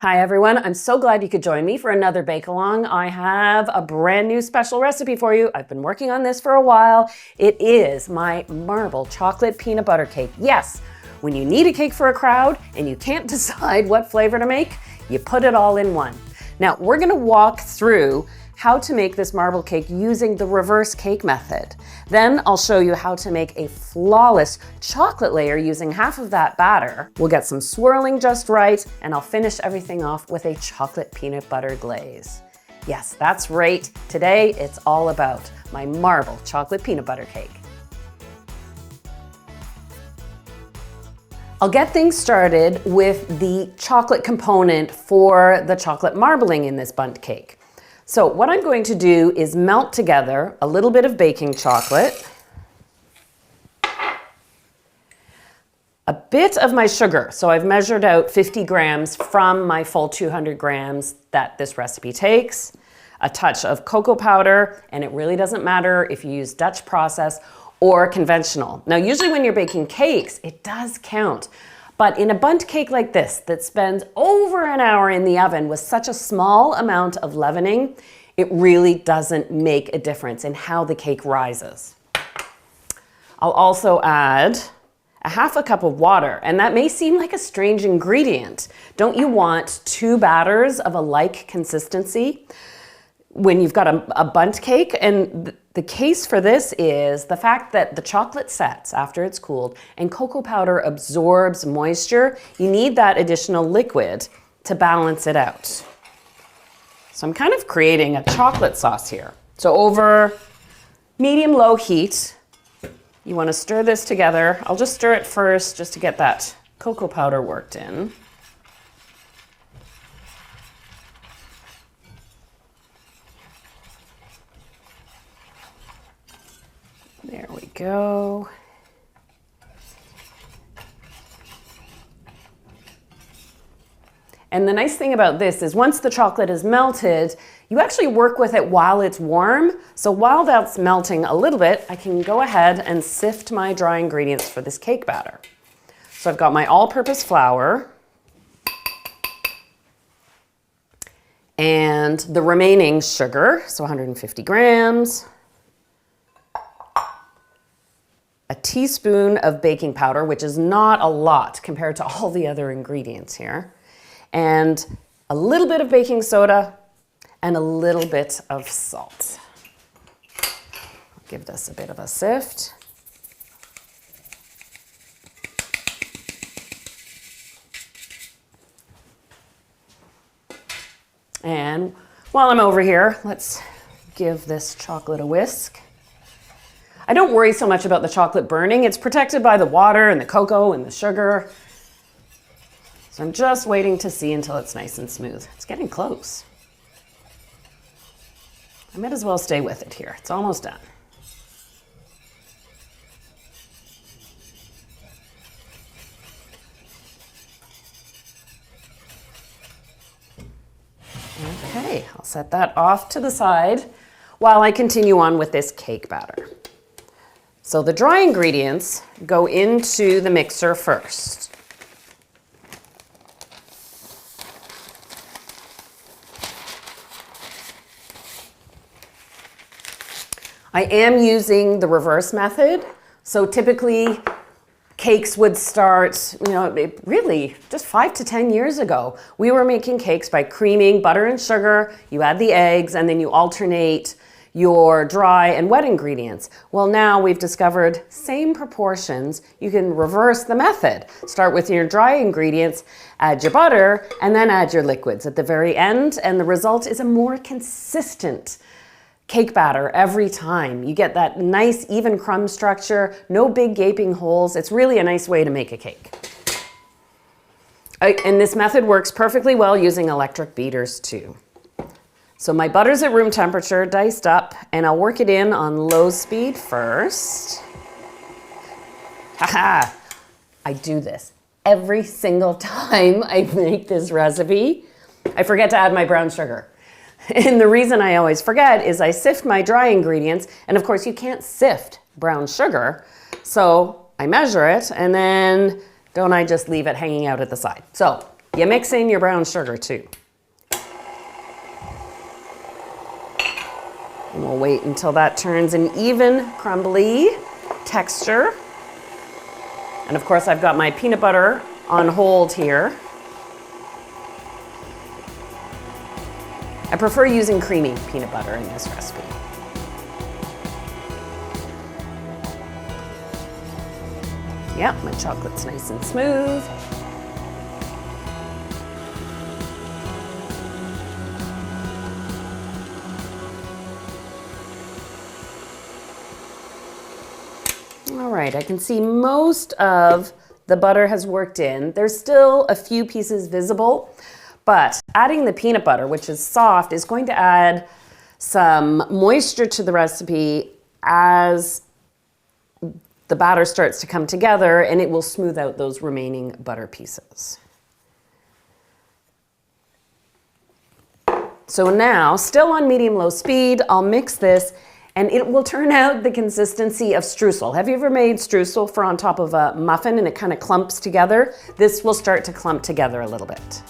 Hi everyone, I'm so glad you could join me for another bake along. I have a brand new special recipe for you. I've been working on this for a while. It is my marble chocolate peanut butter cake. Yes, when you need a cake for a crowd and you can't decide what flavor to make, you put it all in one. Now we're gonna walk through how to make this marble cake using the reverse cake method. Then I'll show you how to make a flawless chocolate layer using half of that batter. We'll get some swirling just right, and I'll finish everything off with a chocolate peanut butter glaze. Yes, that's right. Today it's all about my marble chocolate peanut butter cake. I'll get things started with the chocolate component for the chocolate marbling in this bundt cake. So what I'm going to do is melt together a little bit of baking chocolate, a bit of my sugar. So I've measured out 50 grams from my full 200 grams that this recipe takes, a touch of cocoa powder, and it really doesn't matter if you use Dutch process or conventional. Now, usually when you're baking cakes, it does count. But in a bundt cake like this that spends over an hour in the oven with such a small amount of leavening, it really doesn't make a difference in how the cake rises. I'll also add a half a cup of water, and that may seem like a strange ingredient. Don't you want two batters of a like consistency when you've got a bundt cake? And the case for this is the fact that the chocolate sets after it's cooled and cocoa powder absorbs moisture. You need that additional liquid to balance it out. So I'm kind of creating a chocolate sauce here. So over medium-low heat, you want to stir this together. I'll just stir it first just to get that cocoa powder worked in. There we go. And the nice thing about this is once the chocolate is melted, you actually work with it while it's warm. So while that's melting a little bit, I can go ahead and sift my dry ingredients for this cake batter. So I've got my all-purpose flour and the remaining sugar, so 150 grams. A teaspoon of baking powder, which is not a lot compared to all the other ingredients here, and a little bit of baking soda and a little bit of salt. I'll give this a bit of a sift. And while I'm over here, let's give this chocolate a whisk. I don't worry so much about the chocolate burning. It's protected by the water and the cocoa and the sugar. So I'm just waiting to see until it's nice and smooth. It's getting close. I might as well stay with it here. It's almost done. Okay, I'll set that off to the side while I continue on with this cake batter. So the dry ingredients go into the mixer first. I am using the reverse method. So typically cakes would start, really just 5 to 10 years ago. We were making cakes by creaming butter and sugar. You add the eggs and then you alternate your dry and wet ingredients. Well, now we've discovered same proportions. You can reverse the method. Start with your dry ingredients, add your butter, and then add your liquids at the very end, and the result is a more consistent cake batter every time. You get that nice even crumb structure, no big gaping holes. It's really a nice way to make a cake. And this method works perfectly well using electric beaters too. So my butter's at room temperature, diced up, and I'll work it in on low speed first. Haha! I do this every single time I make this recipe. I forget to add my brown sugar. And the reason I always forget is I sift my dry ingredients, and of course you can't sift brown sugar, so I measure it, and then don't I just leave it hanging out at the side. So You mix in your brown sugar too. And we'll wait until that turns an even crumbly texture. And of course, I've got my peanut butter on hold here. I prefer using creamy peanut butter in this recipe. Yep, my chocolate's nice and smooth. All right, I can see most of the butter has worked in. There's still a few pieces visible, but adding the peanut butter, which is soft, is going to add some moisture to the recipe as the batter starts to come together, and it will smooth out those remaining butter pieces. So now, still on medium-low speed, I'll mix this, and it will turn out the consistency of streusel. Have you ever made streusel for on top of a muffin and it kind of clumps together? This will start to clump together a little bit.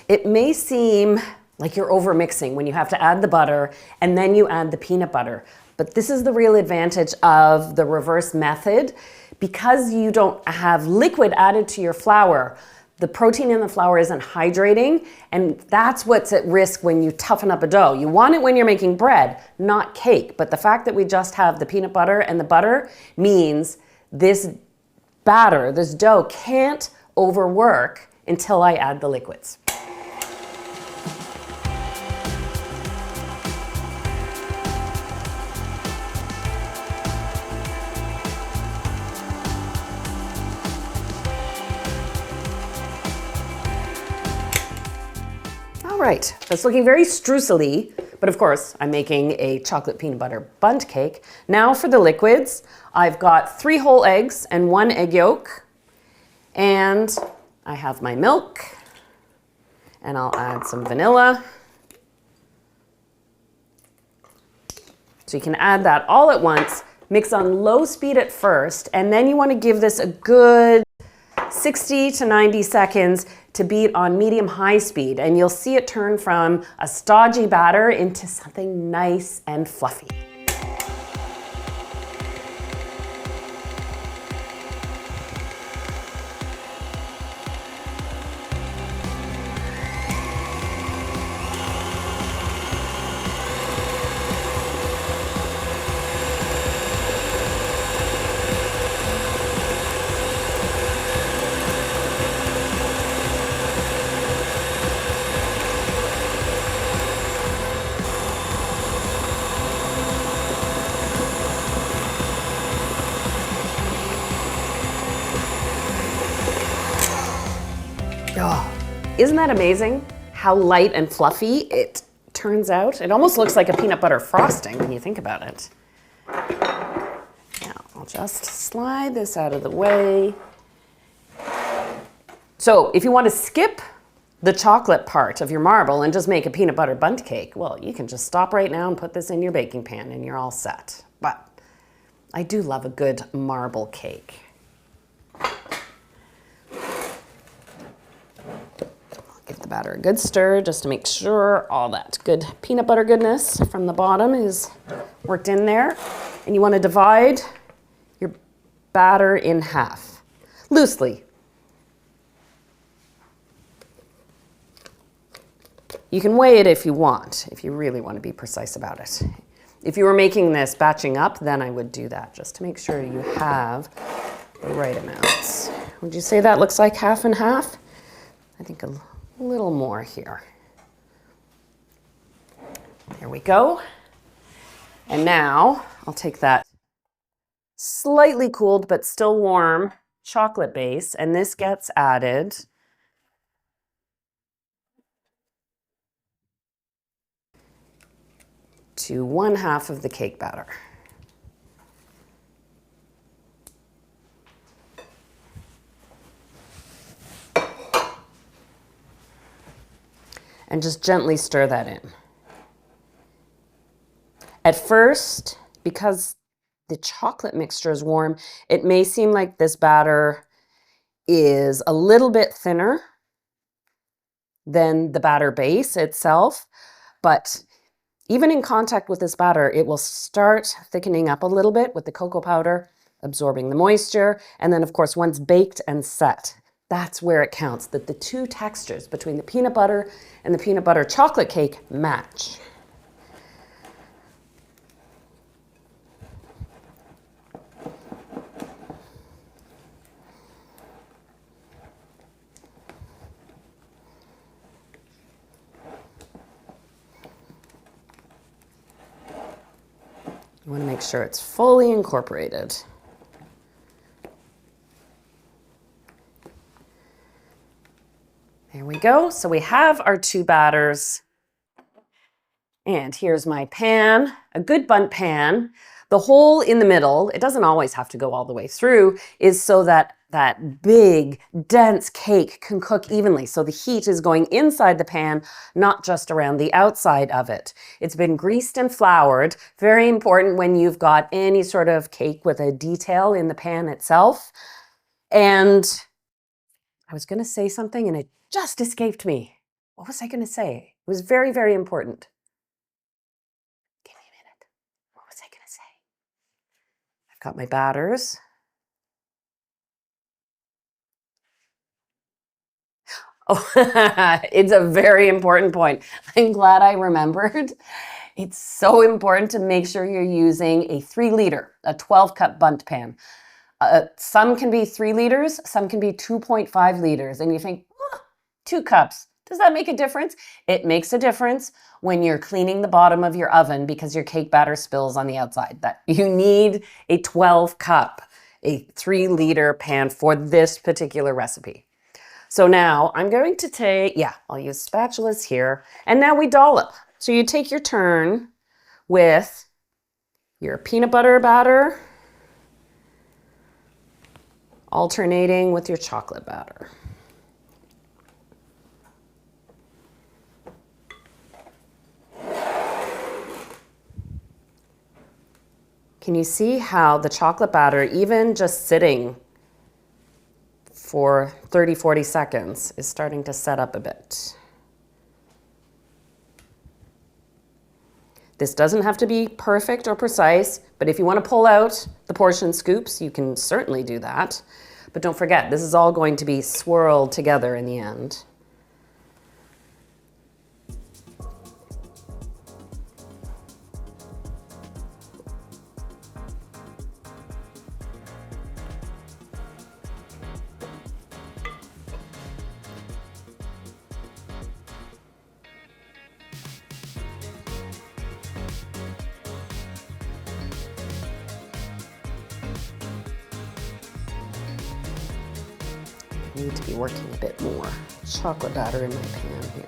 It may seem like you're over mixing when you have to add the butter and then you add the peanut butter. But this is the real advantage of the reverse method. Because you don't have liquid added to your flour, the protein in the flour isn't hydrating, and that's what's at risk when you toughen up a dough. You want it when you're making bread, not cake. But the fact that we just have the peanut butter and the butter means this batter, this dough, can't overwork until I add the liquids. All right, that's looking very streusel-y, but of course, I'm making a chocolate peanut butter bundt cake. Now for the liquids, I've got 3 whole eggs and 1 egg yolk, and I have my milk, and I'll add some vanilla. So you can add that all at once, mix on low speed at first, and then you want to give this a good 60 to 90 seconds to beat on medium-high speed, and you'll see it turn from a stodgy batter into something nice and fluffy. Oh, isn't that amazing how light and fluffy it turns out? It almost looks like a peanut butter frosting when you think about it. Now, I'll just slide this out of the way. So if you want to skip the chocolate part of your marble and just make a peanut butter bundt cake, well, you can just stop right now and put this in your baking pan and you're all set. But I do love a good marble cake. Give the batter a good stir just to make sure all that good peanut butter goodness from the bottom is worked in there. And you want to divide your batter in half, loosely. You can weigh it if you want, if you really want to be precise about it. If you were making this batching up, then I would do that just to make sure you have the right amounts. Would you say that looks like half and half? I think a little more here. There we go. And now I'll take that slightly cooled but still warm chocolate base, and this gets added to 1/2 of the cake batter. and just gently stir that in. At first, because the chocolate mixture is warm, it may seem like this batter is a little bit thinner than the batter base itself, but even in contact with this batter, it will start thickening up a little bit with the cocoa powder, absorbing the moisture, and then of course once baked and set, that's where it counts, that the two textures between the peanut butter and the peanut butter chocolate cake match. You want to make sure it's fully incorporated. There we go. So we have our two batters. And here's my pan, a good Bundt pan. The hole in the middle, it doesn't always have to go all the way through, is so that that big, dense cake can cook evenly. So the heat is going inside the pan, not just around the outside of it. It's been greased and floured. Very important when you've got any sort of cake with a detail in the pan itself. And I was going to say something and it just escaped me. What was I going to say? It was very, very important. Give me a minute. What was I going to say? I've got my batters. Oh, it's a very important point. I'm glad I remembered. It's so important to make sure you're using a 3-liter, a 12-cup Bundt pan. Some can be 3 liters, some can be 2.5 liters. And you think, 2 cups, does that make a difference? It makes a difference when you're cleaning the bottom of your oven because your cake batter spills on the outside. That you need a 12-cup, a 3-liter pan for this particular recipe. So now I'm going to take, I'll use spatulas here. And now we dollop. So you take your turn with your peanut butter batter, alternating with your chocolate batter. Can you see how the chocolate batter, even just sitting for 30-40 seconds, is starting to set up a bit? This doesn't have to be perfect or precise, but if you want to pull out the portion scoops, you can certainly do that. But don't forget, this is all going to be swirled together in the end. I need to be working a bit more chocolate batter in my pan here.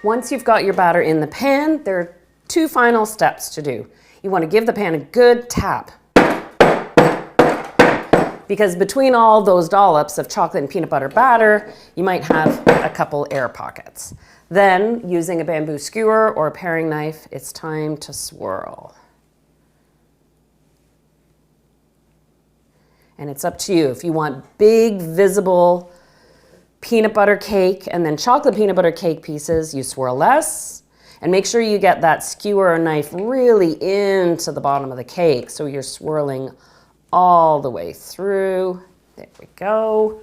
Once you've got your batter in the pan, there are two final steps to do. You want to give the pan a good tap, because between all those dollops of chocolate and peanut butter batter, you might have a couple air pockets. Then, using a bamboo skewer or a paring knife, it's time to swirl. And it's up to you. If you want big, visible peanut butter cake and then chocolate peanut butter cake pieces, you swirl less. And make sure you get that skewer or knife really into the bottom of the cake so you're swirling all the way through. There we go.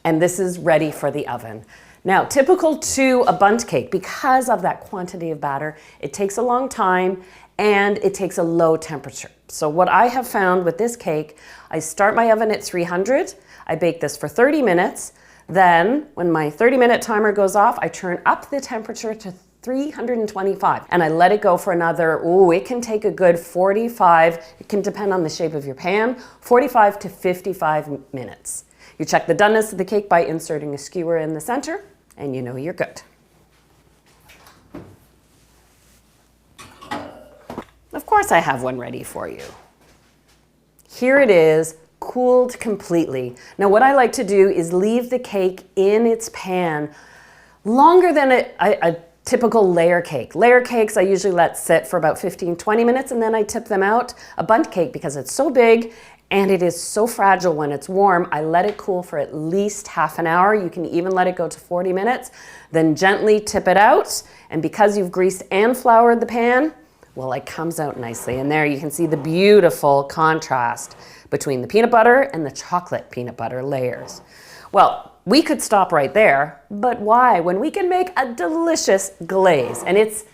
And this is ready for the oven. Now, typical to a bundt cake, because of that quantity of batter, it takes a long time and it takes a low temperature. So what I have found with this cake, I start my oven at 300, I bake this for 30 minutes, then when my 30-minute timer goes off, I turn up the temperature to 325 and I let it go for another, it can take a good 45, it can depend on the shape of your pan, 45 to 55 minutes. You check the doneness of the cake by inserting a skewer in the center and you know you're good. Of course I have one ready for you. Here it is, cooled completely. Now what I like to do is leave the cake in its pan longer than a typical layer cake. Layer cakes I usually let sit for about 15-20 minutes and then I tip them out. A bundt cake, because it's so big and it is so fragile when it's warm, I let it cool for at least half an hour. You can even let it go to 40 minutes, then gently tip it out. And because you've greased and floured the pan, well, it comes out nicely. And there you can see the beautiful contrast between the peanut butter and the chocolate peanut butter layers. Well, we could stop right there, but why? When we can make a delicious glaze, and it's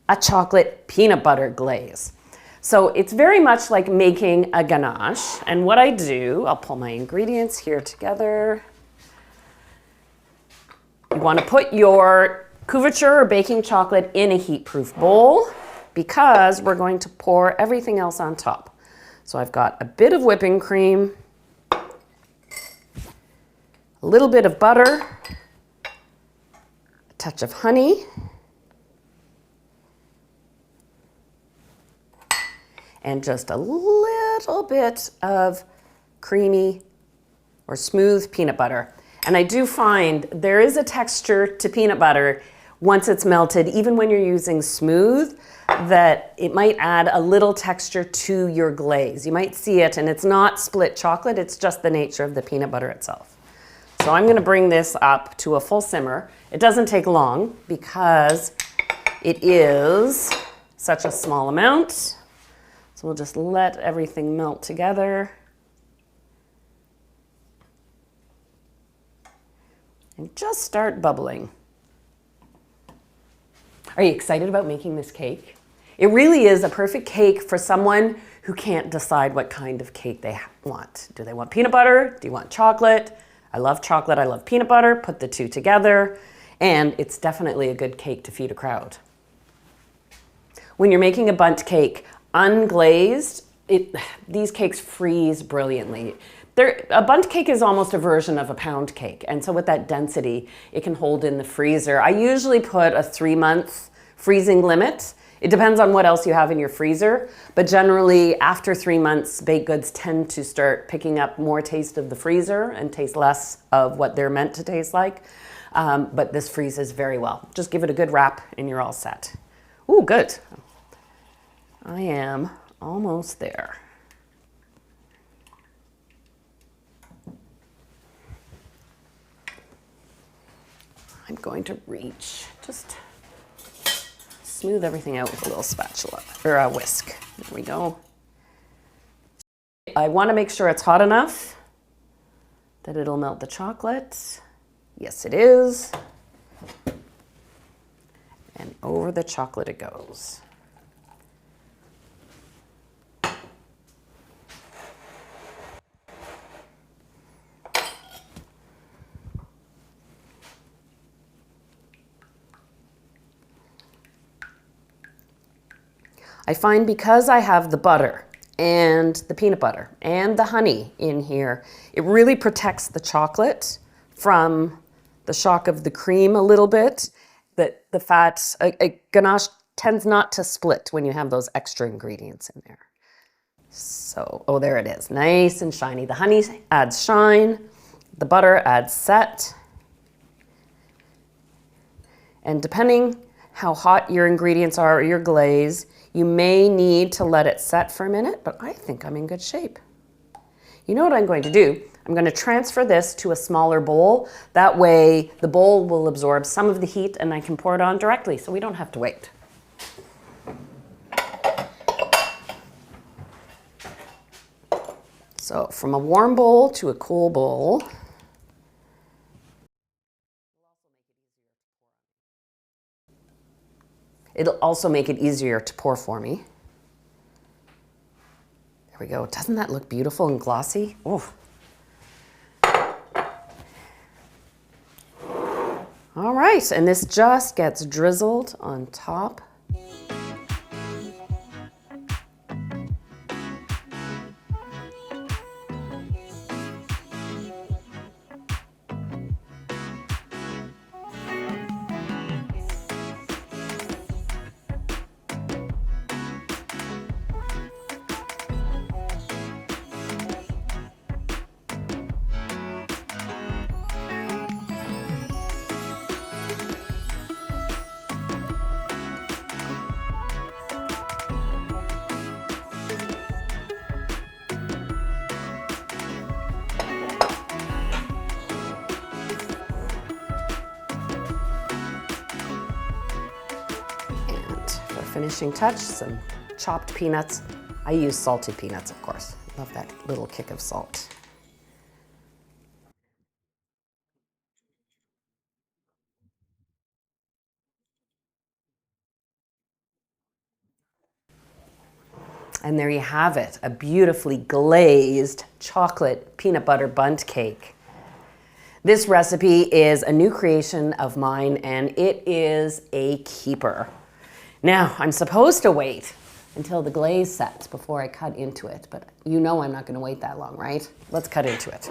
a chocolate peanut butter glaze. So it's very much like making a ganache. And what I do, I'll pull my ingredients here together. You want to put your couverture or baking chocolate in a heat-proof bowl because we're going to pour everything else on top. So I've got a bit of whipping cream, a little bit of butter, a touch of honey, and just a little bit of creamy or smooth peanut butter. And I do find there is a texture to peanut butter once it's melted, even when you're using smooth, that it might add a little texture to your glaze. You might see it, and it's not split chocolate, it's just the nature of the peanut butter itself. So I'm gonna bring this up to a full simmer. It doesn't take long because it is such a small amount. So we'll just let everything melt together. And just start bubbling. Are you excited about making this cake? It really is a perfect cake for someone who can't decide what kind of cake they want. Do they want peanut butter? Do you want chocolate? I love chocolate, I love peanut butter. Put the two together, and it's definitely a good cake to feed a crowd. When you're making a bundt cake, unglazed, these cakes freeze brilliantly. A bundt cake is almost a version of a pound cake, and so with that density, it can hold in the freezer. I usually put a 3-month freezing limit. It depends on what else you have in your freezer, but generally after 3 months, baked goods tend to start picking up more taste of the freezer and taste less of what they're meant to taste like. But this freezes very well. Just give it a good wrap and you're all set. Ooh, good. I am almost there. I'm going to reach, just smooth everything out with a little spatula, or a whisk. There we go. I want to make sure it's hot enough that it'll melt the chocolate. Yes, it is. And over the chocolate it goes. I find because I have the butter and the peanut butter and the honey in here, it really protects the chocolate from the shock of the cream a little bit. that the fat, a ganache tends not to split when you have those extra ingredients in there. So, oh, there it is, nice and shiny. The honey adds shine, the butter adds set. And depending how hot your ingredients are or your glaze, you may need to let it set for a minute, but I think I'm in good shape. You know what I'm going to do? I'm going to transfer this to a smaller bowl. That way the bowl will absorb some of the heat and I can pour it on directly so we don't have to wait. So from a warm bowl to a cool bowl. It'll also make it easier to pour for me. There we go. Doesn't that look beautiful and glossy? Oh. All right, and this just gets drizzled on top. Finishing touch, some chopped peanuts. I use salted peanuts, of course. Love that little kick of salt. And there you have it, a beautifully glazed chocolate peanut butter bundt cake. This recipe is a new creation of mine and it is a keeper. Now, I'm supposed to wait until the glaze sets before I cut into it, but you know I'm not going to wait that long, right? Let's cut into it.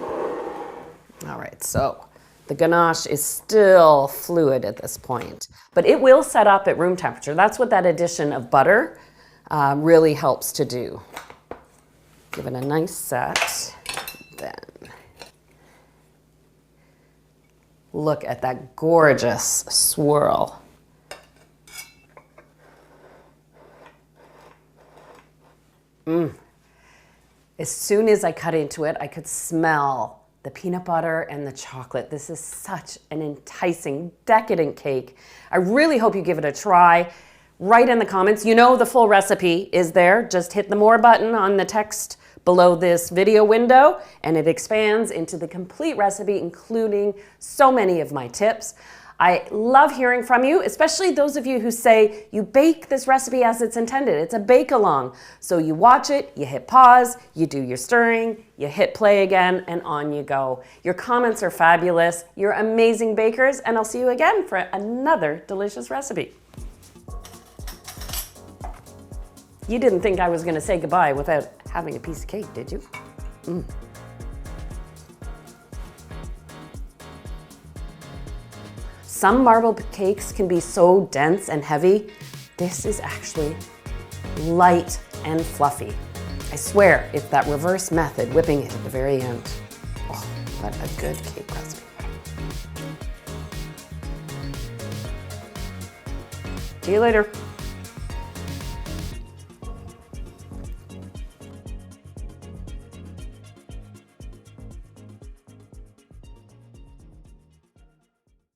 All right, so the ganache is still fluid at this point, but it will set up at room temperature. That's what that addition of butter really helps to do. Give it a nice set, then look at that gorgeous swirl. As soon as I cut into it, I could smell the peanut butter and the chocolate. This is such an enticing, decadent cake. I really hope you give it a try. Write in the comments. You know the full recipe is there. Just hit the more button on the text below this video window and it expands into the complete recipe, including so many of my tips. I love hearing from you, especially those of you who say you bake this recipe as it's intended. It's a bake-along. So you watch it, you hit pause, you do your stirring, you hit play again, and on you go. Your comments are fabulous. You're amazing bakers, and I'll see you again for another delicious recipe. You didn't think I was going to say goodbye without having a piece of cake, did you? Some marble cakes can be so dense and heavy. This is actually light and fluffy. I swear, it's that reverse method, whipping it at the very end. Oh, what a good cake recipe. See you later.